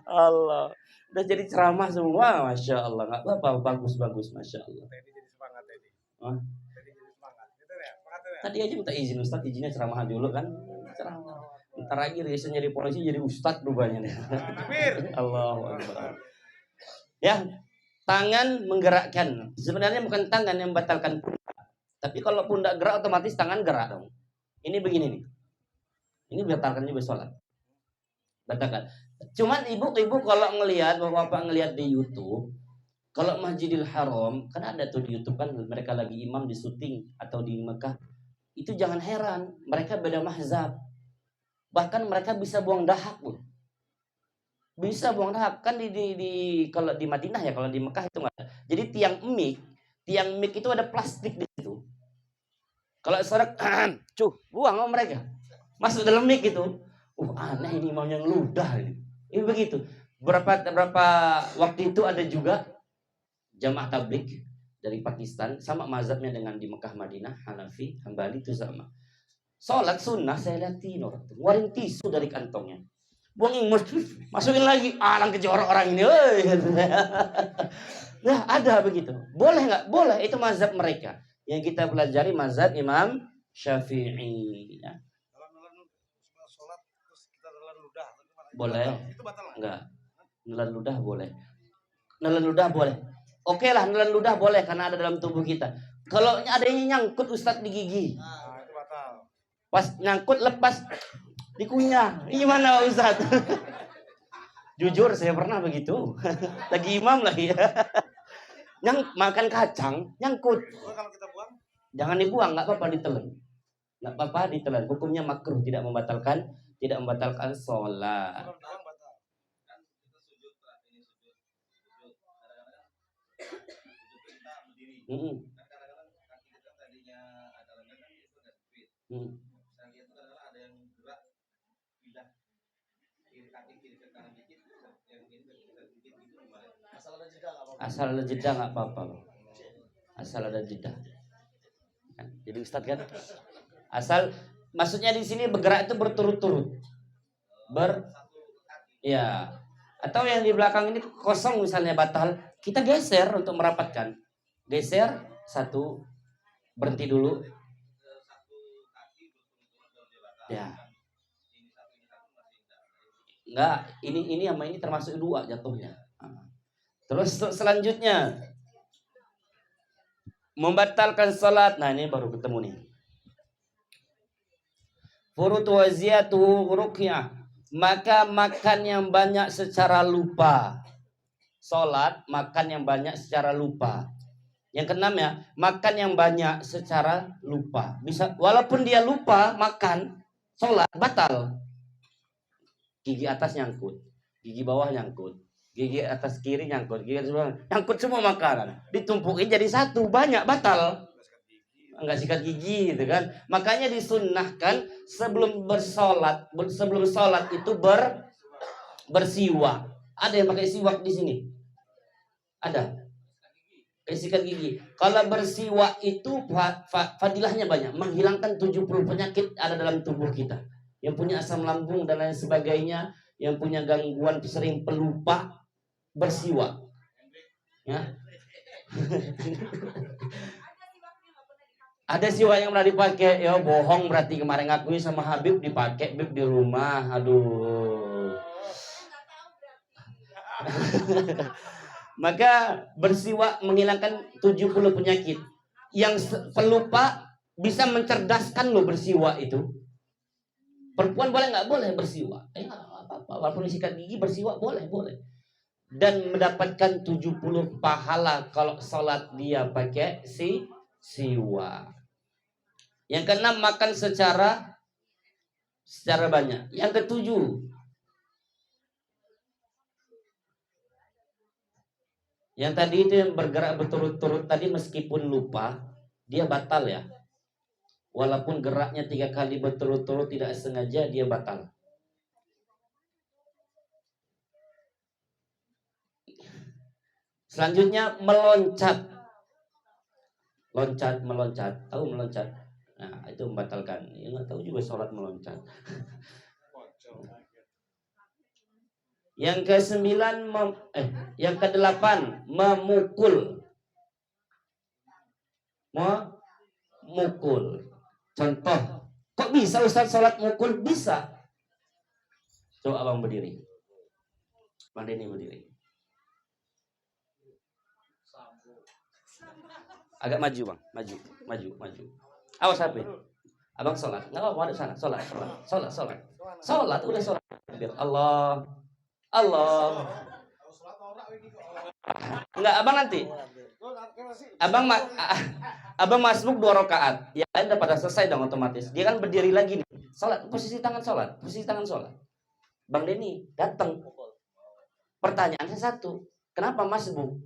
Allah, udah jadi ceramah semua, masya Allah. Nggak apa-apa, bagus, masya Allah. Teddy jadi semangat Teddy. Teddy jadi semangat. Gitu ya? Tadi aja minta izin ustadz, izinnya ceramah dulu kan. Ceramah. Ntar lagi resign jadi polisi jadi ustadz rupanya nih. Allah. Ya. Tangan menggerakkan. Sebenarnya bukan tangan yang membatalkan pundak. Tapi kalau pundak gerak otomatis tangan gerak dong. Ini begini nih. Ini batalkan juga sholat. Batalkan. Cuman ibu-ibu kalau ngelihat, bapak ngelihat di YouTube, kalau Masjidil Haram, kan ada tuh di YouTube kan mereka lagi imam di syuting atau di Mekah. Itu jangan heran, mereka beda mazhab. Bahkan mereka bisa buang dahak pun. Bisa buang dahak kan di kalau di Madinah ya, kalau di Mekah itu enggak ada. Jadi tiang mic itu ada plastik di situ. Kalau serak buang sama mereka. Masuk dalam mic itu. Aneh ini mau yang ludah ini. Ini begitu. Berapa waktu itu ada juga jamaah tabligh dari Pakistan sama mazhabnya dengan di Mekah Madinah Hanafi, Hambali itu sama. Sholat sunnah saya lihatin orang tuh ngeluarin tisu dari kantongnya. Buangin, masukin lagi, alang kejorok orang ini. Nah, ada begitu. Boleh nggak? Boleh, itu mazhab mereka. Yang kita pelajari mazhab Imam Syafi'i. Ya. Sholat terus kita nelan ludah. Boleh. Itu batal enggak? Nelan ludah boleh. Nelan ludah boleh. Oke lah, nelan ludah boleh karena ada dalam tubuh kita. Kalau ada yang nyangkut Ustadz di gigi. Nah, itu batal. Pas nyangkut lepas dikunyah. Gimana Ustaz? Jujur saya pernah begitu. Lagi imam lagi ya. Makan kacang nyangkut. Kalau kita buang? Jangan dibuang, enggak apa-apa ditelan. Enggak apa-apa ditelan. Hukumnya makruh, tidak membatalkan sholat. Asal ada jeda nggak apa-apa. Asal ada jeda. Jadi Ustadz kan, asal maksudnya di sini bergerak itu berturut-turut. Ya. Atau yang di belakang ini kosong misalnya batal, kita geser untuk merapatkan. Geser satu, berhenti dulu. Ya. Enggak, ini sama ini termasuk 2 jatuhnya. Terus selanjutnya membatalkan salat. Nah, ini baru ketemu nih. Furud waziyatu ruqyah. Maka makan yang banyak secara lupa. Salat makan yang banyak secara lupa. Yang keenam ya, makan yang banyak secara lupa. Bisa walaupun dia lupa makan, salat batal. Gigi atas nyangkut, gigi bawah nyangkut. Gigi atas kiri nyangkut, gigi atas bawah nyangkut semua makanan. Ditumpukin jadi satu, banyak batal. Enggak sikat gigi gitu kan. Makanya disunnahkan sebelum sholat itu bersiwak. Ada yang pakai siwak di sini? Ada. Kayak sikat gigi. Kalau bersiwak itu fadilahnya banyak. Menghilangkan 70 penyakit ada dalam tubuh kita. Yang punya asam lambung dan lain sebagainya, yang punya gangguan sering pelupa, bersiwak. Ya. Ada siwak yang pernah dipakai, ya bohong berarti kemarin ngakui sama Habib dipakai Habib di rumah. Aduh. Maka bersiwak menghilangkan 70 penyakit. Yang pelupa bisa mencerdaskan loh bersiwak itu. Perempuan boleh nggak boleh bersiwak? Apa-apa. Walaupun sikat gigi bersiwak boleh. Dan mendapatkan 70 pahala kalau sholat dia pakai siwak. Yang keenam, makan secara banyak. Yang ketujuh, yang tadi itu yang bergerak berturut-turut tadi meskipun lupa, dia batal ya. Walaupun geraknya 3 kali berturut-turut tidak sengaja, dia batal. Selanjutnya meloncat. Meloncat. Tahu meloncat? Nah, itu membatalkan. Ya nggak tahu juga sholat meloncat. Yang ke-9 yang ke-8 memukul. Memukul. Contoh, kok bisa Ustaz sholat mukul? Bisa. Coba abang berdiri. Bang Denny berdiri. Agak maju bang, maju. Awas HP. Abang sholat, nggak apa-apa ada sana. Sholat. Udah sholat. Allah. Enggak, abang nanti. Abang masbuk 2 rakaat. Ya udah pada selesai dong otomatis. Dia kan berdiri lagi nih. Sholat, posisi tangan sholat. Bang Denny datang. Pertanyaannya satu, kenapa masbuk?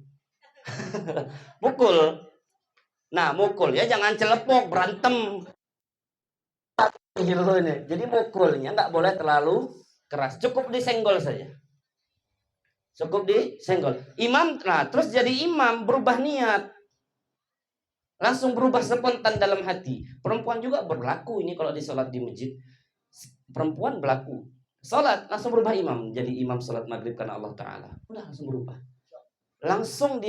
Mukul. Nah, mukul ya jangan celepok, berantem. Jadi mukulnya nggak boleh terlalu keras, cukup disenggol saja. Imam, nah terus jadi imam berubah niat, langsung berubah spontan dalam hati. Perempuan juga berlaku ini kalau di sholat di masjid. Perempuan berlaku sholat langsung berubah imam, jadi imam sholat maghrib karena Allah Taala. Udah langsung berubah. Langsung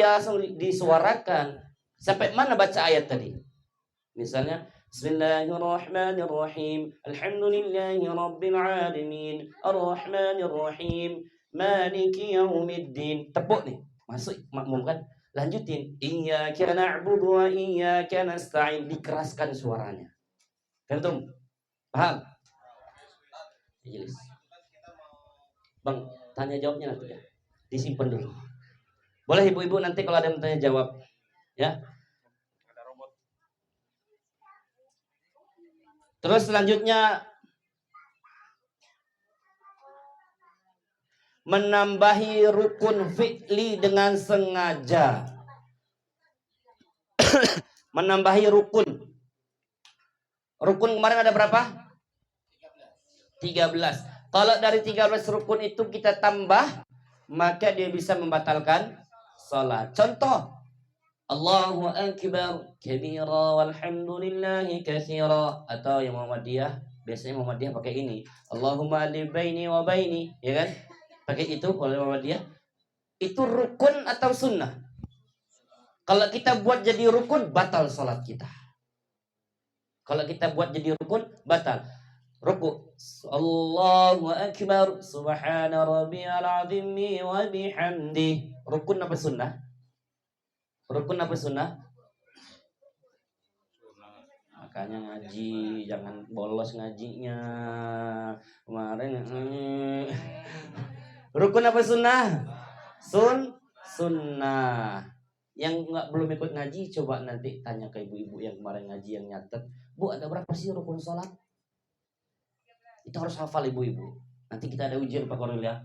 disuarakan. Sampai mana baca ayat tadi? Misalnya, Bismillahirrahmanirrahim. Alhamdulillahi rabbil alamin. Arrahmanirrahim. Maliki yaumiddin. Tepuk nih. Masuk makmum kan? Lanjutin. Iyyaka na'budu wa iyyaka nasta'in. Dikeraskan suaranya. Kentum? Paham? Jelas. Bang, tanya jawabnya nanti ya. Disimpan dulu. Boleh ibu-ibu nanti kalau ada yang tanya jawab. Ya. Terus selanjutnya menambahi rukun fi'li dengan sengaja. Menambahi rukun. Rukun kemarin ada berapa? 13. Kalau dari 13 rukun itu kita tambah, maka dia bisa membatalkan salat. Contoh, Allahu akbar kabira walhamdulillahi katsira. Atau yang Muhammadiyah, biasanya Muhammadiyah pakai ini, Allahumma alif baini wa baini, ya kan? Pakai itu oleh Muhammadiyah. Itu rukun atau sunnah? Kalau kita buat jadi rukun, batal salat kita. Kalau kita buat jadi rukun, batal. Ruku. Allahu akbar subhana rabbiyal azim wa bihamdi. Rukun apa sunnah? Makanya ngaji, jangan bolos ngajinya. Kemarin rukun apa sunnah? Sunnah. Yang belum ikut ngaji, coba nanti tanya ke ibu-ibu yang kemarin ngaji yang nyatet. Bu, ada berapa sih rukun sholat? Itu harus hafal ibu-ibu. Nanti kita ada ujian Pak Koril ya.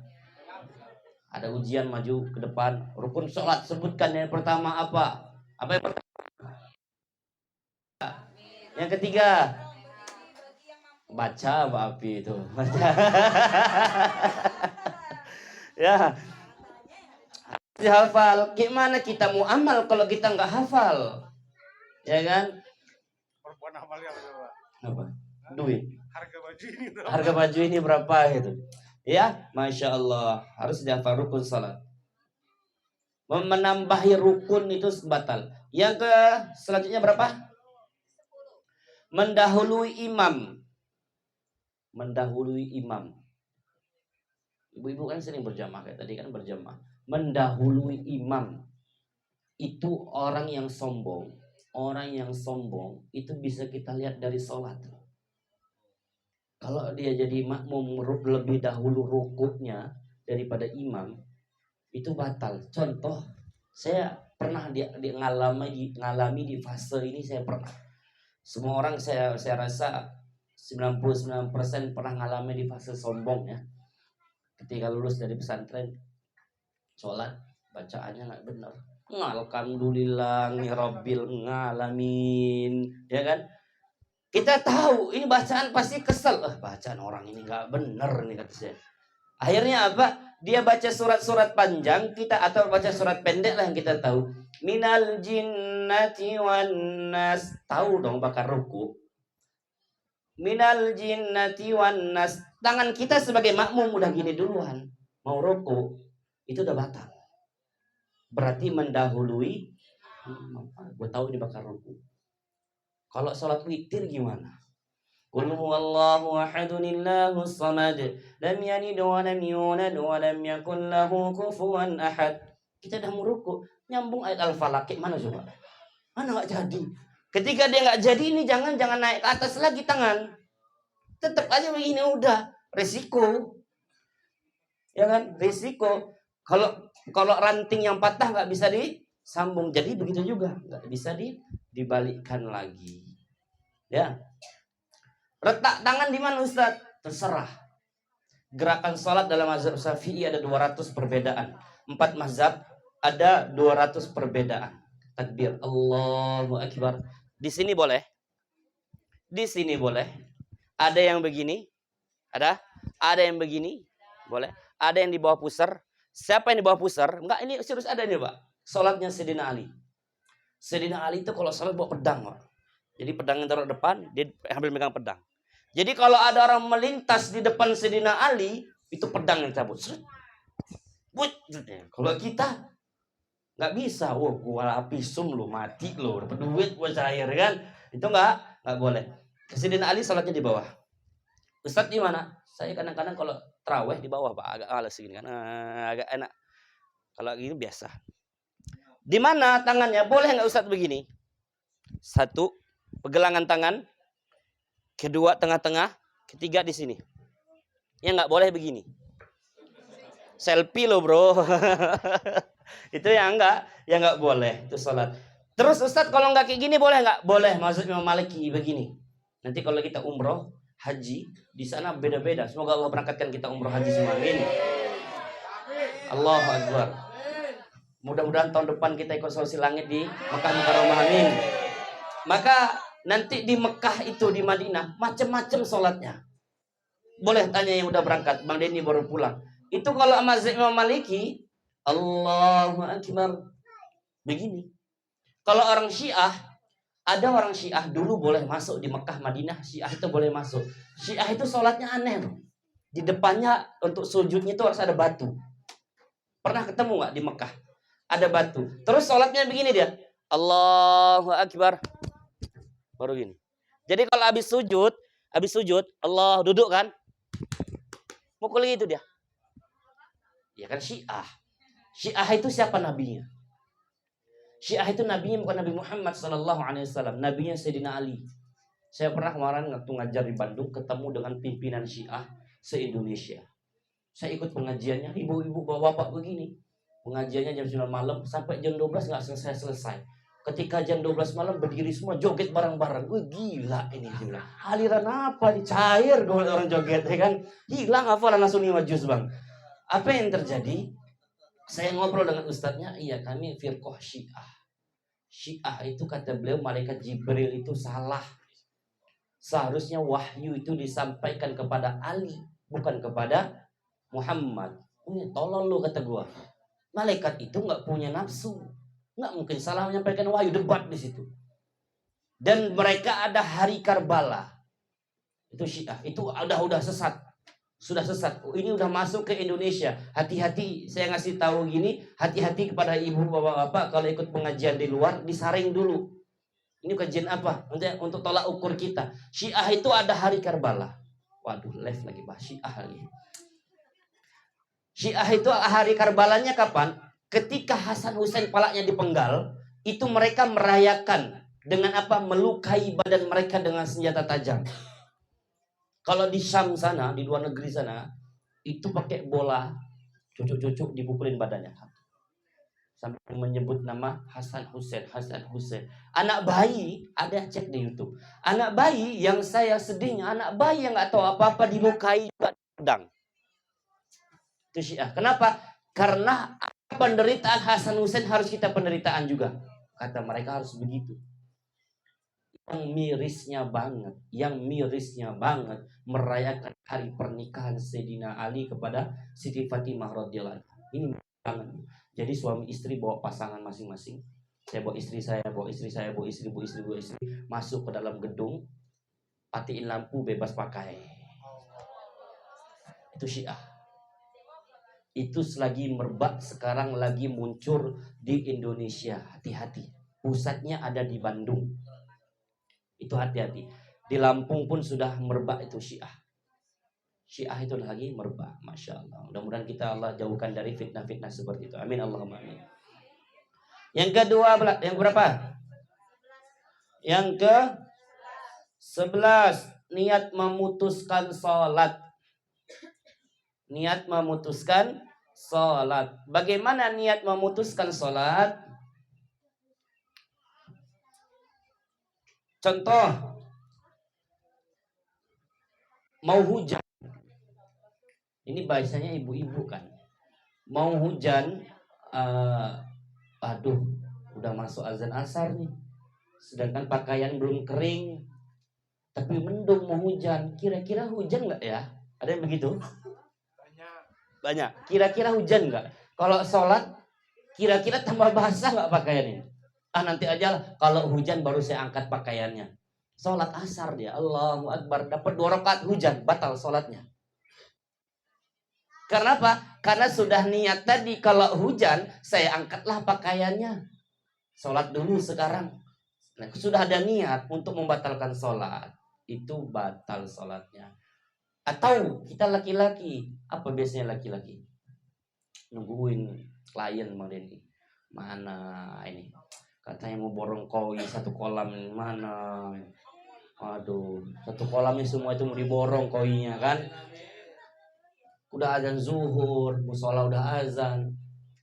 Ada ujian maju ke depan. Rukun sholat, sebutkan yang pertama apa? Apa yang pertama? Yang ketiga? Baca Mbak Api itu. Baca. Ya. dihafal. Gimana kita mau amal kalau kita nggak hafal? Ya kan? Perempuan amalnya apa? Duit. Harga baju ini berapa itu? Ya, Masya Allah. Harus dihafal rukun salat. Menambahi rukun itu batal. Yang ke selanjutnya berapa? Mendahului imam. Mendahului imam. Ibu-ibu kan sering berjamaah kayak tadi kan berjamaah. Mendahului imam. Itu orang yang sombong. Orang yang sombong itu bisa kita lihat dari sholat. Kalau dia jadi makmum lebih dahulu rukuknya daripada imam, itu batal. Contoh, saya pernah ngalami di fase ini, saya pernah. Semua orang saya rasa 99% pernah ngalami di fase sombong ya. Ketika lulus dari pesantren, sholat bacaannya nggak benar. Alhamdulillah rabbil ngalamin, ya kan? Kita tahu ini bacaan pasti kesel. Bacaan orang ini nggak bener nih kata saya. Akhirnya apa? Dia baca surat-surat panjang kita atau baca surat pendek lah yang kita tahu. Minal jinnati wan nas. Tahu dong bakar ruku. Minal jinnati wan nas. Tangan kita sebagai makmum udah gini duluan. Mau ruku itu udah batal. Berarti mendahului. Gue tahu ini bakar ruku. Kalau sholat witir gimana? Qul huwallahu ahadun illahus samad lam yalid wa lam yulad wa lam yakul lahu kufuwan ahad. Kita dah meruku, nyambung ayat Al-Falaq mana coba? Mana enggak jadi? Ketika dia enggak jadi ini jangan naik ke atas lagi tangan. Tetap aja begini udah, resiko. Ya kan? Resiko. Kalau ranting yang patah enggak bisa disambung. Jadi begitu juga, enggak bisa dibalikkan lagi. Ya. Letak tangan di mana Ustaz? Terserah. Gerakan salat dalam mazhab Syafi'i ada 200 perbedaan. 4 mazhab ada 200 perbedaan. Takbir Allahu Akbar. Di sini boleh. Di sini boleh. Ada yang begini. Ada yang begini. Boleh. Ada yang di bawah pusar. Siapa yang di bawah pusar? Enggak, ini serius ada nih, Pak. Salatnya Sayyidina Ali. Sayyidina Ali itu kalau salat bawa pedang, Pak. Jadi pedang yang taruh depan, dia ambil megang pedang. Jadi kalau ada orang melintas di depan Sayyidina Ali, itu pedang yang cabut. Kalau kita nggak bisa, gua apisum lo, mati lo, dapat duit gua cair kan? Itu nggak boleh. Sayyidina Ali salatnya di bawah. Ustadz di mana? Saya kadang-kadang kalau terawih di bawah, Pak, agak males gini kan, agak enak. Kalau gini biasa. Di mana tangannya? Boleh nggak Ustadz begini? Satu, pegelangan tangan. Kedua tengah-tengah, ketiga di sini. Yang nggak boleh begini. Selfie lo bro. Itu yang nggak boleh. Itu sholat. Terus Ustadz kalau nggak kayak gini boleh nggak? Boleh. Maksudnya Imam Maliki begini. Nanti kalau kita umroh, haji, di sana beda-beda. Semoga Allah berangkatkan kita umroh haji semua. Amin. Allahu Akbar. Mudah-mudahan tahun depan kita ikut solusi langit di Mekah Mukarramah. Amin. Maka nanti di Mekah itu di Madinah macam-macam sholatnya. Boleh tanya yang udah berangkat, Bang Denny baru pulang. Itu kalau mazhab Imam Maliki, Allahu Akbar begini. Kalau orang Syiah, ada orang Syiah dulu boleh masuk di Mekah, Madinah, Syiah itu boleh masuk. Syiah itu sholatnya aneh loh. Di depannya untuk sujudnya itu harus ada batu. Pernah ketemu nggak di Mekah? Ada batu. Terus sholatnya begini dia, Allahu Akbar. Baru gini. Jadi kalau habis sujud, Allah duduk kan? Pukul itu dia. Ya kan Syiah. Syiah itu siapa nabinya? Syiah itu nabinya bukan Nabi Muhammad SAW. Nabinya Sayyidina Ali. Saya pernah kemarin ngajar di Bandung ketemu dengan pimpinan Syiah se-Indonesia. Saya ikut pengajiannya, ibu-ibu bapak-bapak begini. Pengajiannya jam 9 malam sampai jam 12 nggak selesai. Ketika jam 12 malam berdiri semua joget bareng-bareng. Gila ini gila. Aliran apa nih? Cair orang joget ya kan. Hilang hafalan langsung 5 juz, Bang. Apa yang terjadi? Saya ngobrol dengan ustadznya, iya kami firqah Syiah. Syiah itu kata beliau malaikat Jibril itu salah. Seharusnya wahyu itu disampaikan kepada Ali, bukan kepada Muhammad. Ini tolol lu kata gua. Malaikat itu nggak punya nafsu, nggak mungkin salah menyampaikan wahyu, debat di situ. Dan mereka ada hari Karbala. Itu Syiah, itu udah sesat. Sudah sesat. Ini udah masuk ke Indonesia. Hati-hati, saya ngasih tahu gini, hati-hati kepada ibu bapak-bapak kalau ikut pengajian di luar, disaring dulu. Ini kajian apa? Untuk tolak ukur kita. Syiah itu ada hari Karbala. Waduh, live lagi bahas Syiah lagi. Syiah itu hari Karbalanya kapan? Ketika Hasan Hussein palanya dipenggal, itu mereka merayakan dengan apa? Melukai badan mereka dengan senjata tajam. Kalau di Syam sana, di luar negeri sana, itu pakai bola, cucuk-cucuk dipukulin badannya. Sampai menyebut nama Hasan Hussein, Hasan Hussein. Anak bayi, ada cek di YouTube. Anak bayi yang saya sedihnya, anak bayi yang nggak tahu apa-apa dilukai juga pedang. Itu Syiah. Kenapa? Karena penderitaan Hasan Hussein harus kita penderitaan juga. Kata mereka harus begitu. Yang mirisnya banget merayakan hari pernikahan Sayyidina Ali kepada Siti Fatimah radhiyallahu anha. Ini banget. Jadi suami istri bawa pasangan masing-masing. Saya bawa istri saya, bawa istri saya, bawa istri, masuk ke dalam gedung, matiin lampu, bebas pakai. Itu Syiah. Itu selagi merebak, sekarang lagi muncul di Indonesia. Hati-hati. Pusatnya ada di Bandung. Itu hati-hati. Di Lampung pun sudah merebak itu Syiah. Syiah itu lagi merebak. Masya Allah. Mudah-mudahan kita Allah jauhkan dari fitnah-fitnah seperti itu. Amin Allahumma amin. Yang kedua, yang berapa? Yang ke 11. Niat memutuskan sholat. Niat memutuskan sholat. Bagaimana niat memutuskan sholat? Contoh, mau hujan. Ini bahasanya ibu-ibu kan. Mau hujan, aduh, udah masuk azan asar nih. Sedangkan pakaian belum kering, tapi mendung mau hujan. Kira-kira hujan nggak ya? Ada yang begitu? Banyak. Kira-kira hujan nggak? Kalau sholat, kira-kira tambah basah nggak pakaiannya? Nanti aja lah, kalau hujan baru saya angkat pakaiannya. Sholat asar dia, Allahu Akbar, dapat 2 rakaat hujan, batal sholatnya. Karena apa? Karena sudah niat tadi, kalau hujan saya angkatlah pakaiannya. Sholat dulu sekarang. Nah, sudah ada niat untuk membatalkan sholat, itu batal sholatnya. Atau kita laki-laki, apa biasanya laki-laki? Nungguin klien ini. Mana ini? Katanya mau borong koi 1 kolam, mana? Aduh, 1 kolamnya semua itu mau diborong koinya kan? Udah azan zuhur, musola udah azan.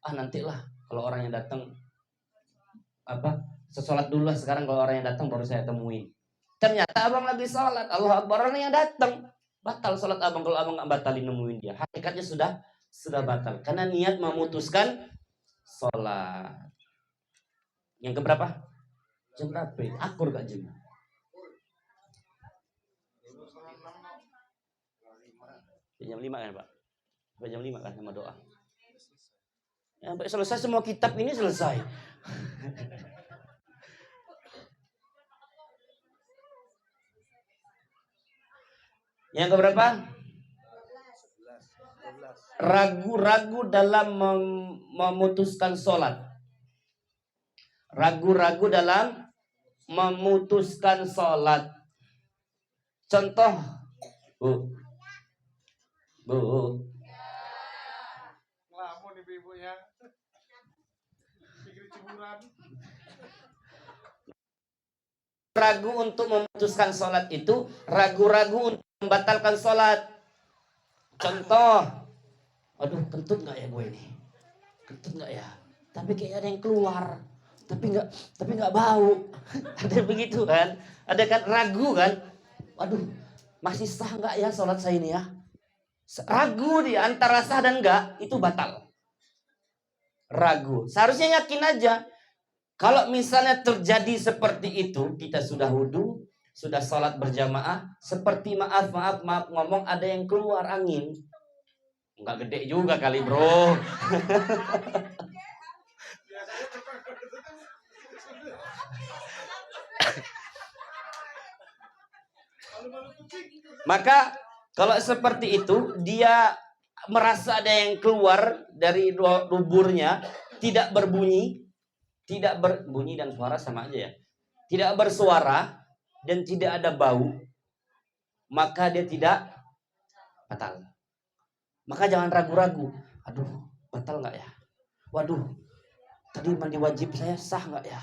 Nantilah kalau orang yang datang sholat dulu lah sekarang, kalau orang yang datang baru saya temuin. Ternyata abang lagi sholat, Allah Akbar, orang yang datang batal sholat abang kalau abang nggak batalin nemuin dia. Hakikatnya sudah batal karena niat memutuskan sholat. Yang keberapa? Jam berapa? Akur gak jam? Jam 5 kan Pak? Sampai jam 5 kan sama doa? Sampai selesai semua kitab ini selesai. Yang keberapa? Ragu-ragu dalam memutuskan sholat. Ragu-ragu dalam memutuskan sholat. Contoh, Bu. Ngelamun ibu-ibunya. Pikir ciburan. Ragu untuk memutuskan sholat itu ragu-ragu untuk membatalkan sholat. Contoh, aduh kentut nggak ya gue ini? Kentut nggak ya? Tapi kayak ada yang keluar. Tapi nggak bau. Ada begitu kan? Ada kan ragu kan? Waduh, masih sah nggak ya sholat saya ini ya? Ragu dia antara sah dan enggak, itu batal. Ragu. Seharusnya yakin aja. Kalau misalnya terjadi seperti itu, kita sudah wudu, sudah sholat berjamaah, seperti maaf ngomong ada yang keluar angin. Enggak gede juga kali bro. Maka kalau seperti itu, dia merasa ada yang keluar dari duburnya, tidak berbunyi, tidak berbunyi dan suara sama aja ya. Tidak bersuara dan tidak ada bau, maka dia tidak batal. Maka jangan ragu-ragu. Aduh, batal nggak ya? Waduh, tadi mandi wajib saya sah nggak ya?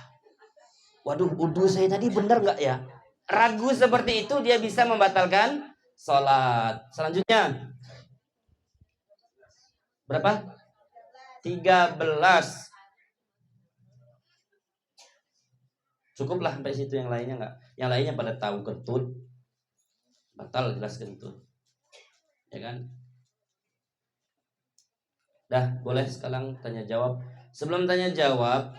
Waduh, wudu saya tadi benar nggak ya? Ragu seperti itu dia bisa membatalkan sholat. Selanjutnya berapa? 13. Cukuplah sampai situ, yang lainnya enggak. Yang lainnya pada tahu kentut. Batal jelas kentut. Ya kan? Dah, boleh sekarang tanya jawab. Sebelum tanya jawab,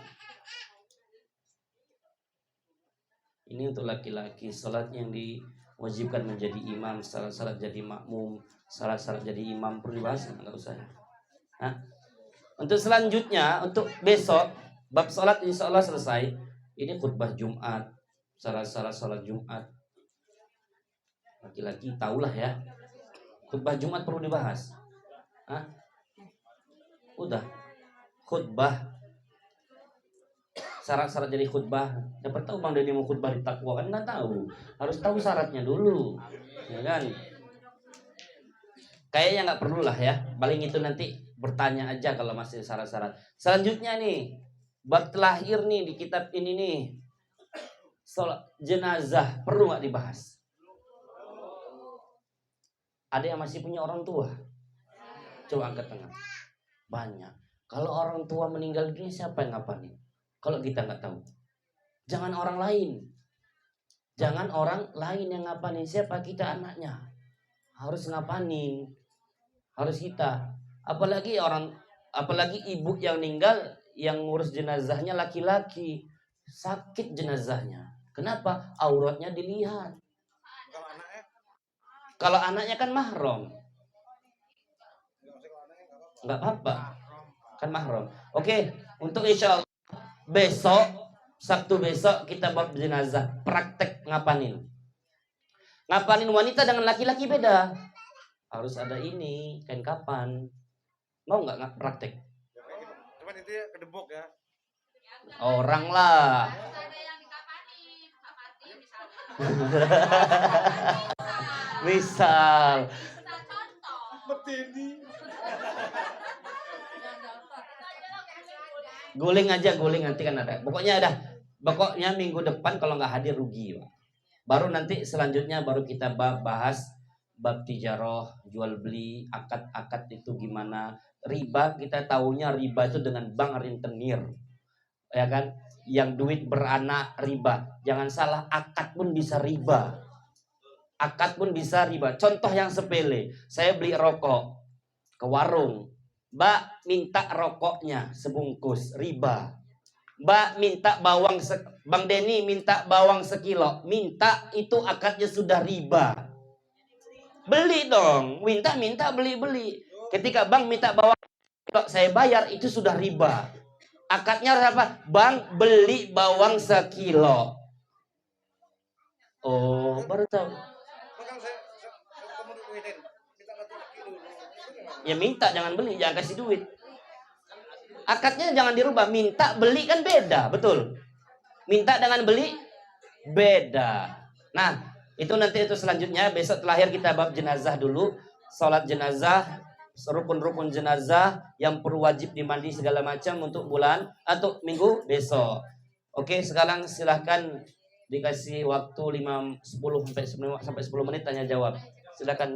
ini untuk laki-laki, salat yang diwajibkan menjadi imam, syarat-syarat jadi makmum, syarat-syarat jadi imam perlu dibahas enggak usah ya. Nah, untuk selanjutnya, untuk besok bab salat insyaallah selesai. Ini khutbah Jumat, syarat-syarat salat Jumat. Laki-laki tahulah ya. Khutbah Jumat perlu dibahas. Hah? Udah. Khutbah. Syarat-syarat jadi khutbah. Dapat tahu Bang Deni mau khutbah di takwa kan enggak tahu. Harus tahu syaratnya dulu. Ya kan? Kayaknya nggak perlu lah ya. Paling itu nanti bertanya aja kalau masih syarat-syarat. Selanjutnya nih, bab terakhir nih di kitab ini nih, sholat jenazah perlu nggak dibahas? Ada yang masih punya orang tua? Coba angkat tangan. Banyak. Kalau orang tua meninggal dunia siapa yang ngapain? Kalau kita nggak tahu, jangan orang lain. Jangan orang lain yang ngapain. Siapa? Kita anaknya. Harus ngapain? Harus kita. Apalagi ibu yang meninggal, yang ngurus jenazahnya laki-laki, sakit jenazahnya. Kenapa? Auratnya dilihat. Kalau anaknya kan mahram, nggak apa-apa, kan mahram. Oke, untuk insya Allah besok, Sabtu besok kita bab jenazah, praktek ngapain? Ngapain wanita dengan laki-laki beda. Harus ada ini, kain kapan. Mau nggak praktek? Cuman itu ya kedebok ya. Orang lah. Misal. Guling aja, guling nanti kan ada. Pokoknya minggu depan kalau nggak hadir rugi, Pak. Baru nanti selanjutnya baru kita bahas bab tijarah, jual beli, akad itu gimana. Riba, kita tahunya riba itu dengan bank rentenir, ya kan? Yang duit beranak riba. Jangan salah, akad pun bisa riba. Akad pun bisa riba. Contoh yang sepele, saya beli rokok ke warung, Mbak minta rokoknya sebungkus, riba. Mbak minta bawang, Bang Deni minta bawang sekilo, minta, itu akadnya sudah riba. Beli dong, minta beli. Ketika Bang minta bawang, kalau saya bayar itu sudah riba. Akadnya apa? Bang beli bawang sekilo. Oh, baru tahu. Ya minta, jangan beli, jangan kasih duit. Akadnya jangan dirubah. Minta beli kan beda, betul. Minta dengan beli beda. Nah, itu nanti itu selanjutnya. Besok terakhir kita bab jenazah dulu. Sholat jenazah, rukun-rukun jenazah yang perlu wajib dimandi segala macam untuk bulan atau minggu besok. Oke, sekarang silahkan dikasih waktu 10 sampai 10 menit tanya jawab. Silakan.